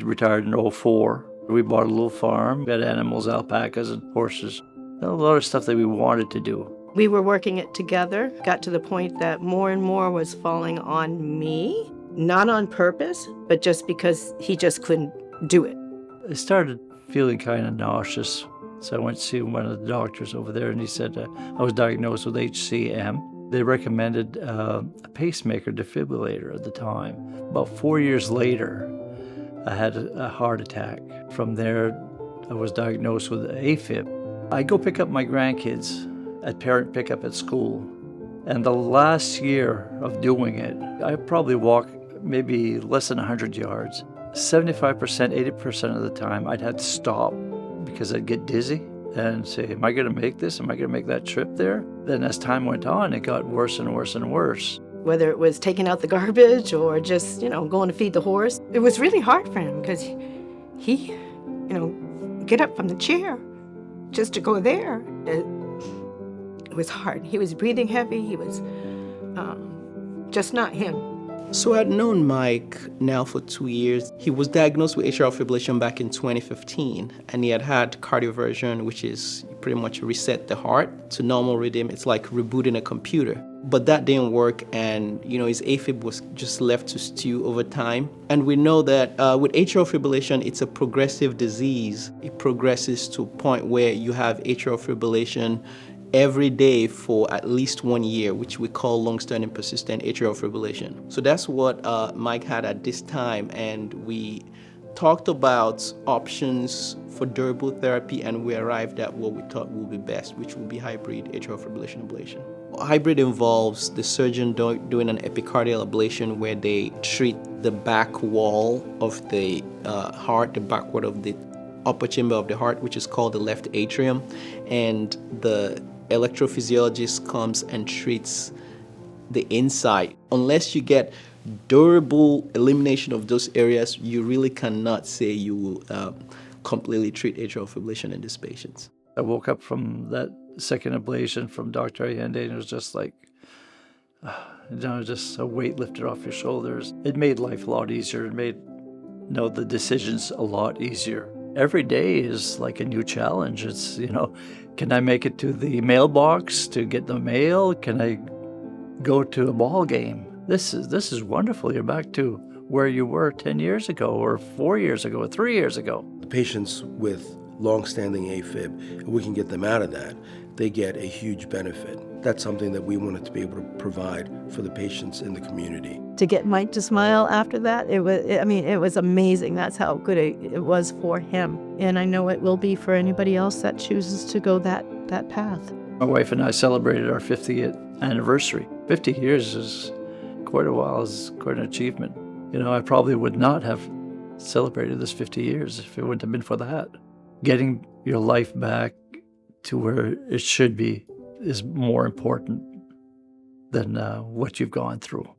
retired in '04. We bought a little farm, got animals, alpacas and horses. A lot of stuff that we wanted to do. We were working it together, got to the point that more and more was falling on me, not on purpose, but just because he just couldn't do it. I started feeling kind of nauseous, so I went to see one of the doctors over there, and he said I was diagnosed with HCM. They recommended a pacemaker defibrillator at the time. About 4 years later, I had a heart attack. From there, I was diagnosed with AFib. I go pick up my grandkids at parent pickup at school. And the last year of doing it, I probably walked maybe less than 100 yards. 75%, 80% of the time, I'd have to stop because I'd get dizzy and say, am I going to make this? Am I going to make that trip there? Then as time went on, it got worse and worse and worse. Whether it was taking out the garbage or just, going to feed the horse, it was really hard for him because he, get up from the chair just to go there. It was hard. He was breathing heavy. He was just not him. So I'd known Mike now for 2 years. He was diagnosed with atrial fibrillation back in 2015, and he had had cardioversion, which is pretty much reset the heart to normal rhythm. It's like rebooting a computer. But that didn't work, and his AFib was just left to stew over time. And we know that with atrial fibrillation, it's a progressive disease. It progresses to a point where you have atrial fibrillation every day for at least 1 year, which we call long-standing persistent atrial fibrillation. So that's what Mike had at this time, and we talked about options for durable therapy, and we arrived at what we thought would be best, which would be hybrid atrial fibrillation ablation. Hybrid involves the surgeon doing an epicardial ablation where they treat the back wall of the heart, the back wall of the upper chamber of the heart, which is called the left atrium, and the electrophysiologist comes and treats the inside. Unless you get durable elimination of those areas, you really cannot say you will completely treat atrial fibrillation in these patients. I woke up from that second ablation from Dr. Ayinde, and it was just like, just a weight lifted off your shoulders. It made life a lot easier. It made the decisions a lot easier. Every day is like a new challenge. It's, can I make it to the mailbox to get the mail? Can I go to a ball game? This is wonderful. You're back to where you were 10 years ago or 4 years ago or 3 years ago. The patients with long-standing AFib, if we can get them out of that, they get a huge benefit. That's something that we wanted to be able to provide for the patients in the community. To get Mike to smile after that, it was amazing. That's how good it was for him. And I know it will be for anybody else that chooses to go that path. My wife and I celebrated our 50th anniversary. 50 years is quite a while, is quite an achievement. I probably would not have celebrated this 50 years if it wouldn't have been for that. Getting your life back to where it should be is more important than what you've gone through.